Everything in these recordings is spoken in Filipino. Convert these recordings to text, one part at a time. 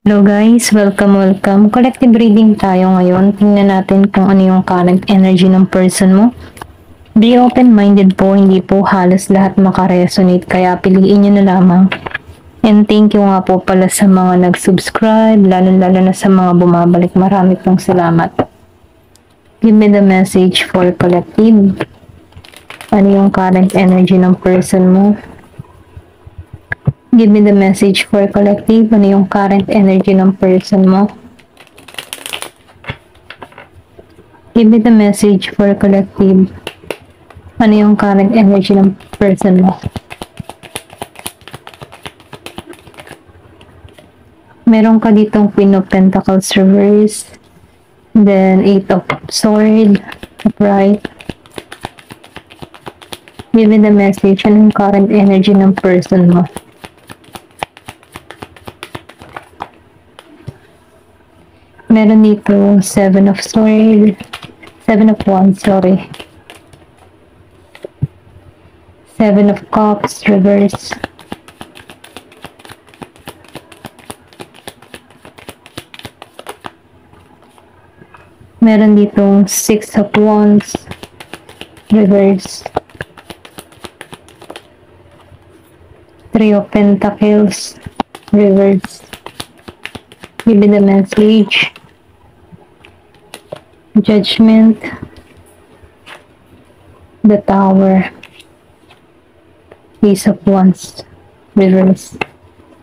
Hello guys, welcome. Collective reading tayo ngayon. Tingnan natin kung ano yung current energy ng person mo. Be open-minded po, hindi po halos lahat makaresonate, kaya piliin nyo na lamang. And thank you nga po pala sa mga nag-subscribe, lalo na sa mga bumabalik. Marami pong salamat. Give me the message for collective. Ano yung current energy ng person mo? Give me the message for collective. Ano yung current energy ng person mo? Give me the message for collective. Ano yung current energy ng person mo? Meron ka ditong Queen of Pentacles reverse. Then, 8 of Swords. Upright. Give me the message. Ano yung current energy ng person mo? Meron dito 7 of Swords. 7 of Wands, sorry. 7 of Cups, reverse. Meron ditong 6 of Wands, reverse. 3 of Pentacles, reverse. Give me the message. Judgment. The Tower. Ace of Wands, reverse.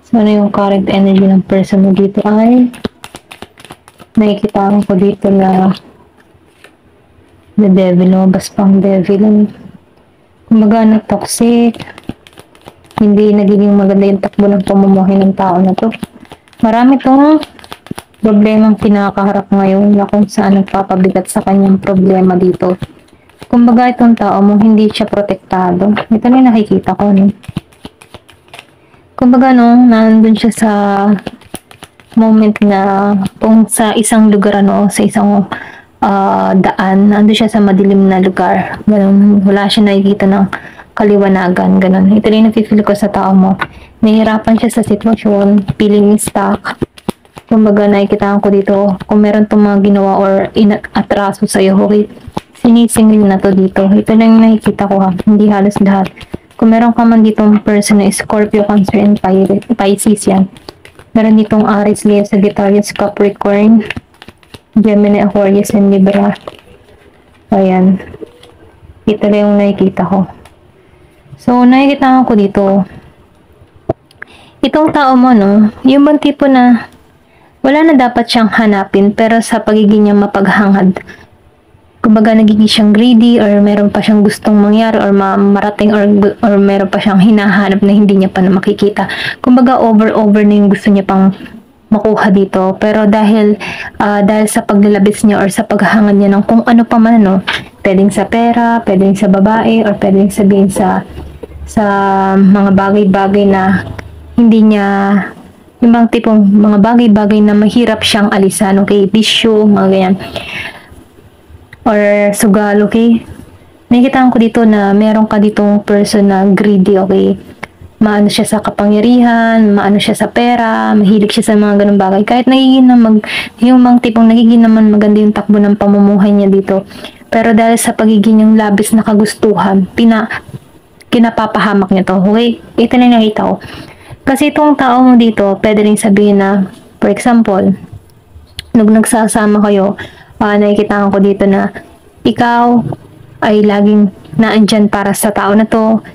So, ano yung current energy ng person mo dito ay nakikita ko dito na the devil, lumabas pang devil. Kumbaga na toxic, hindi nagiging maganda yung takbo ng pamumuhay ng tao na to. Marami tong problemang kinakaharap ngayon na kung saan nagpapabigat sa kanyang problema dito. Kumbaga itong tao mo hindi siya protektado. Ito na yung nakikita ko, no? Kumbaga nandun siya sa moment na kung sa isang lugar sa isang daan, nandun siya sa madilim na lugar. Ganun, wala siya nakikita ng kaliwanagan, ganun. Ito na yung napifeel ko sa tao mo. Nahihirapan siya sa sitwasyon, feeling stuck. Kumbaga nakikita ko dito, kung meron itong mga ginawa or atraso sa'yo, okay, sinisingil na to dito. Ito lang yung nakikita ko hindi halos lahat. Kung meron ka man ditong person na Scorpio, Cancer, and Pisces yan. Meron ditong Aries, Leo, Sagittarius, Capricorn, Gemini, Aquarius, and Libra. Ayan. Ito lang yung nakikita ko. So, nakikita ko dito, itong tao mo, yung bang tipo na wala na dapat siyang hanapin, pero sa pagiging niya mapaghangad, kumbaga nagiging siyang greedy, or meron pa siyang gustong mangyari, or marating, or meron pa siyang hinahanap na hindi niya pa na makikita. Kumbaga over na yung gusto niya pang makuha dito. Pero dahil sa paglalabis niya or sa paghangad niya ng kung ano pa man, pwedeng sa pera, pwedeng sa babae, or pwedeng sabihin sa mga bagay-bagay na hindi niya, yung bang tipong mga bagay-bagay na mahirap siyang alisan, okay? Bisyo, mga ganyan. Or sugal, okay? Nakikita ko dito na meron ka ditong person na greedy, okay? Maano siya sa kapangyarihan, maano siya sa pera, mahilig siya sa mga ganung bagay. Kahit nagiging yung mga tipong nagiging naman maganda yung takbo ng pamumuhay niya dito. Pero dahil sa pagiging yung labis na kagustuhan, kinapapahamak niya to, okay? Ito na nakita ko. Kasi itong tao mo dito, pwede rin sabihin na, for example, nung nagsasama kayo, nakikita ko dito na ikaw ay laging naandyan para sa tao na to,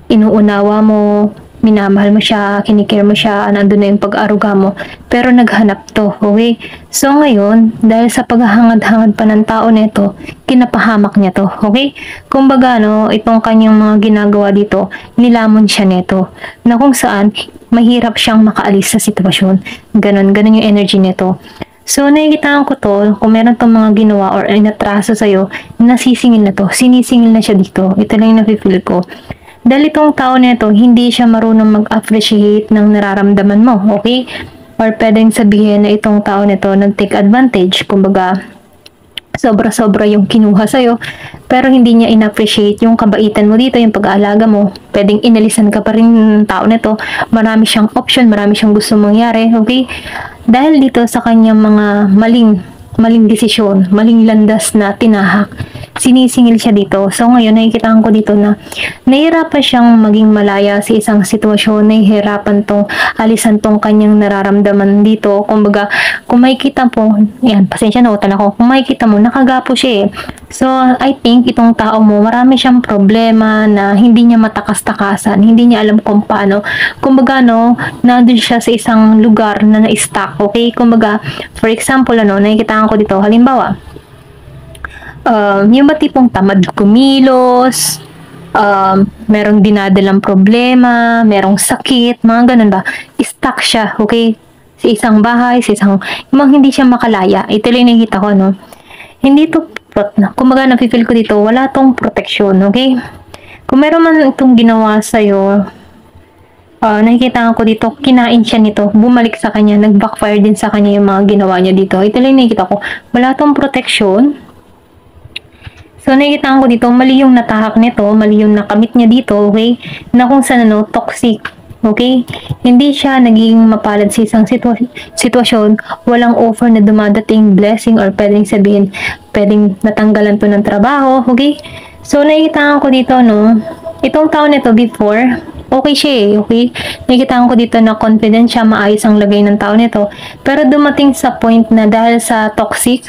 inuunawa mo, minamahal mo siya, kinikare mo siya, nandun na yung pag-aruga mo, pero naghanap to, okay? So ngayon, dahil sa paghahangad-hangad pa ng tao nito, kinapahamak niya to, okay? Kumbaga, itong kanyang mga ginagawa dito, nilamon siya nito, na kung saan, mahirap siyang makaalis sa sitwasyon. Ganon yung energy nito. So, nakikita ko to, kung meron tong mga ginawa or inatraso sa'yo, nasisingil na to, sinisingil na siya dito. Ito lang yung napifeel ko. Dahil itong tao nito, hindi siya marunong mag-appreciate ng nararamdaman mo, okay? Or pwedeng sabihin na itong tao nito nag-take advantage, kumbaga, sobra-sobra yung kinuha sa'yo, pero hindi niya in-appreciate yung kabaitan mo dito, yung pag-aalaga mo. Pwedeng inalisan ka pa rin ng tao na to. Marami siyang option, marami siyang gusto mangyari, okay? Dahil dito sa kanyang mga maling desisyon, maling landas na tinahak, sinisingil siya dito. So ngayon, nakikita ko dito na nahihirapan siyang maging malaya sa isang sitwasyon, nahihirapan tong alisan tong kanyang nararamdaman dito. Kumbaga, kung makikita po, yan, pasensya na, utan ako, kung makikita mo, nakagapo siya eh. So, I think itong tao mo, marami siyang problema na hindi niya matakas-takasan, hindi niya alam kung paano. Kumbaga, no, nandun siya sa isang lugar na na-stuck, okay? Kumbaga, for example, nakikita ko dito, halimbawa, yung ba tipong tamad kumilos, merong dinadalang problema, merong sakit, mga ganun ba? Stuck siya, okay? Sa isang bahay, sa isang, yung hindi siya makalaya. Ito lang nakikita ko, no? Hindi to, kumbaga napifeel ko dito, wala tong proteksyon, okay? Kung meron man itong ginawa sa'yo, nakikita ko dito, kinain siya nito, bumalik sa kanya, nag-backfire din sa kanya yung mga ginawa niya dito. Ito lang nakikita ko, wala tong proteksyon. So, nakikita ko dito, mali yung natahak nito, mali yung nakamit niya dito, okay? Na kung saan, toxic, okay? Hindi siya naging mapalad sa isang sitwasyon, walang offer na dumadating blessing or pwedeng sabihin, pwedeng natanggalan to ng trabaho, okay? So, nakikita ko dito, itong taon nito before, okay siya eh, okay? Nakikita ko dito na confident siya, maayos ang lagay ng tao nito. Pero dumating sa point na dahil sa toxic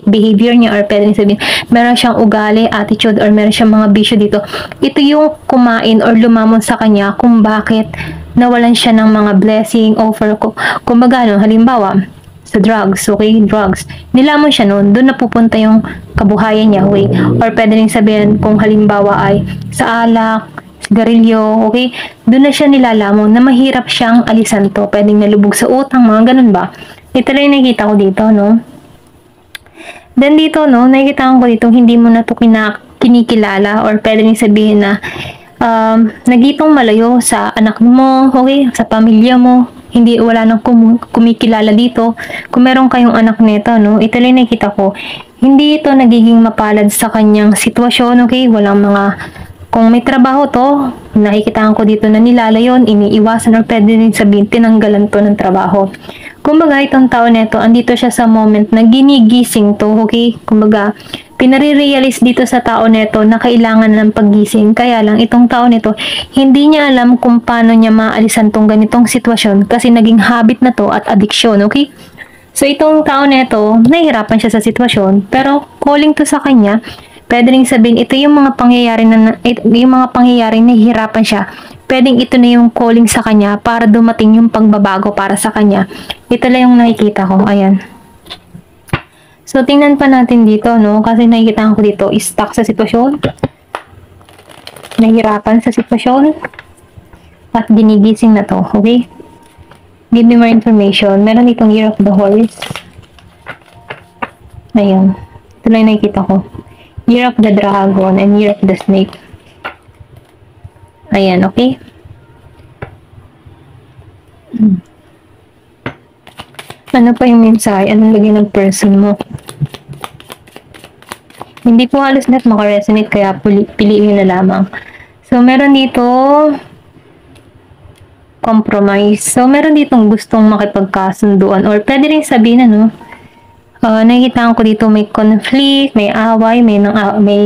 behavior niya or pwedeng sabihin, meron siyang ugali, attitude, or meron siyang mga bisyo dito. Ito yung kumain or lumamon sa kanya kung bakit nawalan siya ng mga blessing, offer ko. Kumbaga, halimbawa, sa drugs, okay? Drugs. Nilamon siya doon napupunta yung kabuhayan niya, okay? Or pwede rin sabihin kung halimbawa ay sa alak, sigarilyo, okay? Doon na siya nilalamon na mahirap siyang alisan to. Pwedeng nalubog sa utang, mga ganun ba? Ito lang nakikita ko dito, Then dito, nakikita ko dito, hindi mo na to kinikilala or pwede rin sabihin na nagitong malayo sa anak mo, okay? Sa pamilya mo. Hindi, wala nang kumikilala dito. Kung meron kayong anak nito, ito lang nakikita ko. Hindi ito nagiging mapalad sa kanyang sitwasyon, okay? Walang mga, kung may trabaho to, nakikita ko dito na nilalayon, iniiwasan or pwede rin sabihin, tinanggalan to ng trabaho. Kumbaga, itong tao nito, andito siya sa moment na ginigising to, okay? Kumbaga, pinare-realize dito sa tao nito na kailangan ng paggising. Kaya lang, itong tao nito, hindi niya alam kung paano niya maalisan tong ganitong sitwasyon kasi naging habit na to at addiction, okay? So, itong tao nito, nahihirapan siya sa sitwasyon, pero calling to sa kanya, pwede rin sabihin, ito yung mga pangyayari na nahihirapan siya. Pwedeng ito na yung calling sa kanya para dumating yung pagbabago para sa kanya. Ito lang yung nakikita ko. Ayan. So, tingnan pa natin dito, Kasi nakikita ko dito, stuck sa sitwasyon. Nahihirapan sa sitwasyon. At ginigising na to, okay? Give me more information. Meron ditong Year of the Horse. Ayan. Ito lang nakikita ko. Year of the Dragon and Year of the Snake. Ayan, okay? Ano pa yung mensahe? Anong lagay ng person mo? Hindi ko halos net makaresonate kaya piliin na lamang. So, meron dito compromise. So, meron ditong gustong makipagkasunduan or pwede rin sabihin nakikita ko dito may conflict, may away, may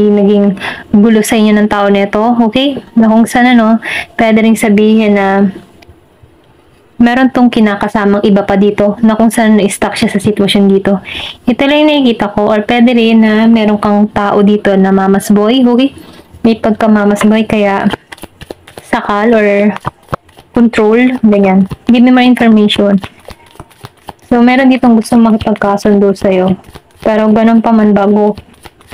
naging gulo sa inyo ng tao nito, okay? Na kung saan pwede rin sabihin na meron tong kinakasamang iba pa dito na kung saan na-stuck siya sa sitwasyon dito. Ito lang yung nakikita ko or pwede rin na meron kang tao dito na mama's boy, okay? May pagka-mama's boy kaya sakal or control, ganyan. Give me more information. So, meron ditong gusto makipagkasundo sa'yo. Pero ganun pa man bago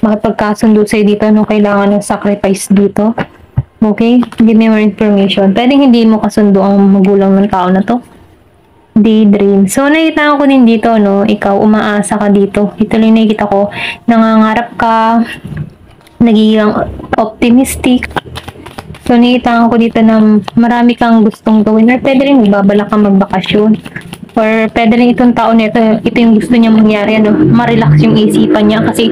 makipagkasundo sa'yo dito, kailangan ng sacrifice dito. Okay? Give me more information. Pwedeng hindi mo kasundo ang magulang ng tao na to. Daydream. So, nakita ko din dito, ikaw, umaasa ka dito. Ito lang nakikita ko. Nangangarap ka. Nagiging optimistic. So, nakita ko dito na marami kang gustong gawin. Or pwede rin magbabala kang magbakasyon. Or pwede rin itong tao nito, ito yung gusto niya mangyari, ano, ma-relax yung isipan niya kasi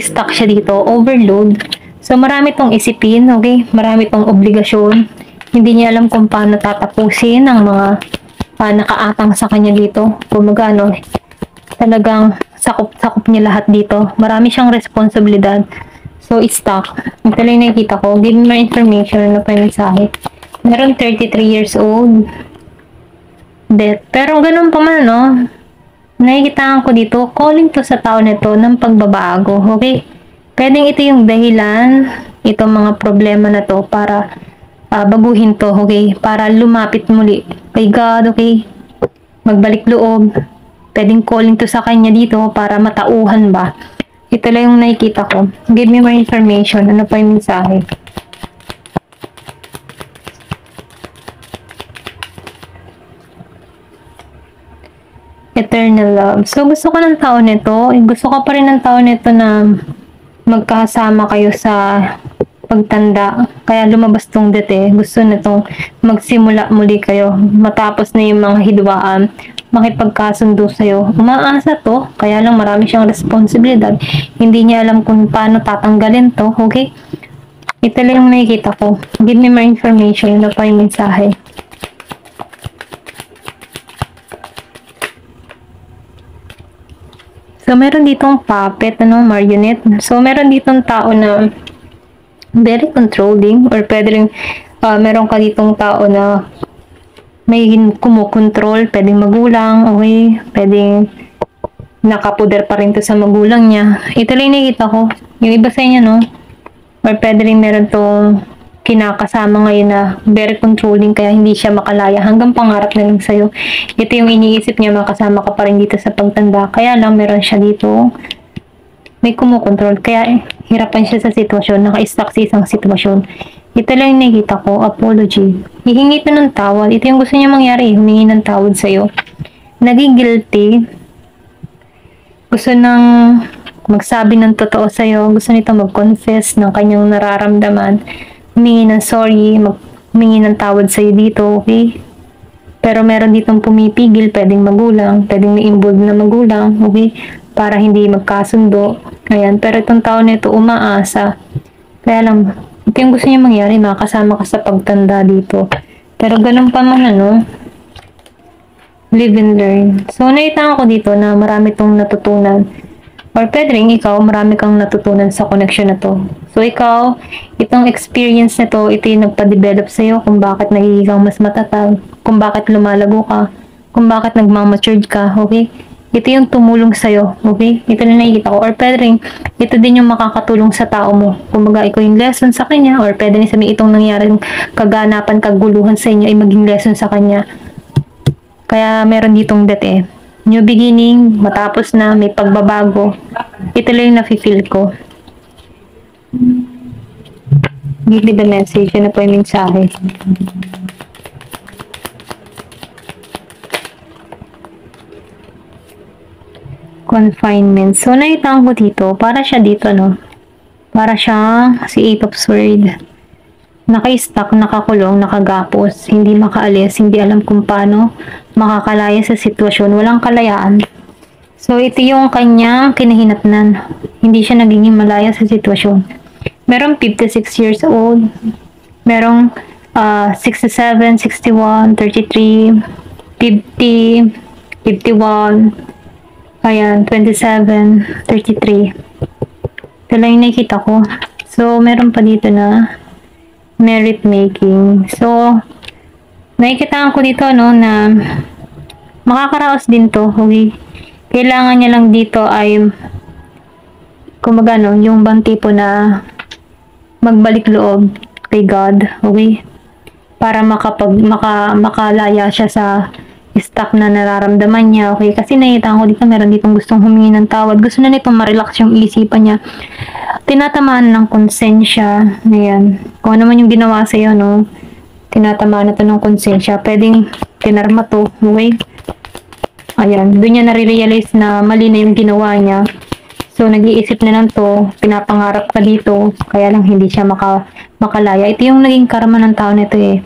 stuck siya dito, overload. So marami tong isipin, okay? Marami tong obligasyon. Hindi niya alam kung paano tatapusin ang mga nakaatang sa kanya dito. Kumaga, ano, talagang sakop niya lahat dito. Marami siyang responsibilidad. So, stuck. Ito lang yung nakikita ko. Give me more information. Ano pa yung mensahe? Meron 33 years old. Death. Pero ganun pa man, no? Nakikitaan ko dito, calling to sa tao nito ng pagbabago. Okay? Pwedeng ito yung dahilan, itong mga problema na to para baguhin to, okay? Para lumapit muli kay God, okay? Magbalik loob. Pwedeng calling to sa kanya dito para matauhan ba? Ito lang yung nakikita ko. Give me more information. Ano pa yung mensahe? Eternal love. So, gusto ko ng tao nito. Gusto ko pa rin ng tao nito na magkasama kayo sa pagtanda. Kaya lumabas tong dete. Gusto na tong magsimula muli kayo. Matapos na yung mga hidwaan, makipagkasundo sa'yo. Umaasa to. Kaya lang marami siyang responsibilidad. Hindi niya alam kung paano tatanggalin to. Okay? Ito lang yung nakikita ko. Give me more information. Ano pa yung mensahe? So, meron ditong puppet, ano, marionette. So, meron ditong tao na very controlling or pwede rin, meron ka ditong tao na may kumukontrol, pwedeng magulang, okay, pwedeng nakapuder pa rin to sa magulang niya. Ito lang nakikita ko. Yung iba sa inyo, no? Or pwede rin meron tong kinakasama ngayon na very controlling kaya hindi siya makalaya hanggang pangarap na lang sa'yo. Ito yung iniisip niya, makasama ka pa rin dito sa pagtanda. Kaya lang meron siya dito may kumukontrol. Kaya hirapan siya sa sitwasyon, naka-stuck sa isang sitwasyon. Ito lang yung nakikita ko, apology. Hihingi ito ng tawad. Ito yung gusto niya mangyari, humingi ng tawad sa'yo. Naging guilty. Gusto nang magsabi ng totoo sa'yo. Gusto nito mag-confess ng kanyang nararamdaman. Humingi ng sorry, humingi ng tawad sa'yo dito, okay? Pero meron ditong pumipigil, pwedeng magulang, pwedeng may involved na magulang, okay? Para hindi magkasundo. Ayan, pero itong tao nito umaasa. Kaya lang, ito yung gusto niya mangyari, makasama ka sa pagtanda dito. Pero ganun pa man, ano? Live and learn. So, nakita ko dito na marami itong natutunan. Or pwede rin ikaw, marami kang natutunan sa connection na to. So, ikaw, itong experience na to, ito yung nagpa-develop sa'yo kung bakit nagiging kang mas matatag, kung bakit lumalago ka, kung bakit nagmamatured ka, okay? Ito yung tumulong sa'yo, okay? Ito na nakikita ko. Or pwede rin, ito din yung makakatulong sa tao mo. Kung baga, ikaw yung lesson sa kanya, or pwede rin sabihin itong nangyaring kaganapan, kaguluhan sa inyo, ay maging lesson sa kanya. Kaya meron ditong dete. New beginning, matapos na, may pagbabago. Ito lang yung nafe-feel ko. Give me the message. Ano po yung mensahe? Confinement. So, nakita ko dito, para siya dito, no? Para siya si Eight of Swords. Naka-stuck, nakakulong, nakagapos, hindi makaalis, hindi alam kung paano makakalaya sa sitwasyon, walang kalayaan. So, ito yung kanyang kinahinatnan. Hindi siya nagiging malaya sa sitwasyon. Merong 56 years old, merong 67, 61, 33, 50, 51, ayan, 27, 33. Ito lang yung nakikita ko. So, meron pa dito na merit making. So, nakikita ko dito, no, na makakaraos din to, okay? Kailangan niya lang dito ay kumaga, no, yung bang tipo na magbalik loob kay God, okay? Para makalaya siya sa stuck na nararamdaman niya, okay? Kasi nakita ko dito, meron ditong gustong humingi ng tawad. Gusto na nito ma-relax yung isipan niya. Tinatamaan ng konsensya. Ayan. Kung ano man yung ginawa sa'yo, no? Tinatamaan na to ng konsensya. Pwedeng tinarma to, okay? Ayan. Doon niya nare-realize na mali na yung ginawa niya. So, nag-iisip na lang to. Pinapangarap ka dito. Kaya lang hindi siya makalaya. Ito yung naging karma ng tao nito, eh.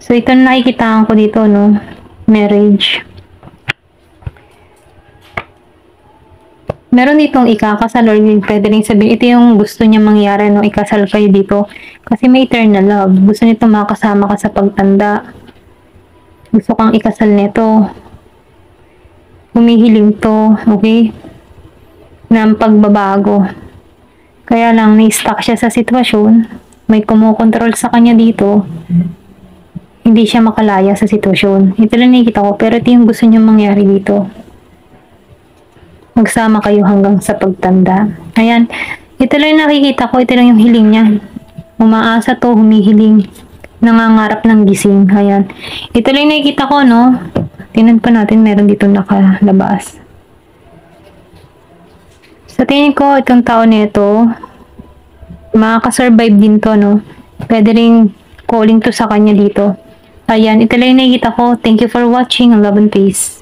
So, ito na nakikitaan ko dito, no? Marriage. meron ditong ikakasal or pwede rin sabihin, ito yung gusto niya mangyari nung ikasal kayo dito. Kasi may eternal love. Gusto nito makasama ka sa pagtanda. Gusto kang ikasal nito. Humihiling to, okay? Ng pagbabago. Kaya lang, na-stuck siya sa sitwasyon. May kumukontrol sa kanya dito. Hindi siya makalaya sa sitwasyon. Ito lang nakikita ko, pero ito yung gusto niya mangyari dito. Magsama kayo hanggang sa pagtanda. Ayan. Ito lang yung nakikita ko. Ito lang yung hiling niya. Umaasa to, humihiling. Nangangarap ng gising. Ayan. Ito lang yung nakikita ko, no? Tingnan pa natin. Meron dito nakalabas. Sa tingin ko, itong tao nito, makakasurvive din to, no? Pwede rin calling to sa kanya dito. Ayan. Ito lang yung nakikita ko. Thank you for watching. Love and peace.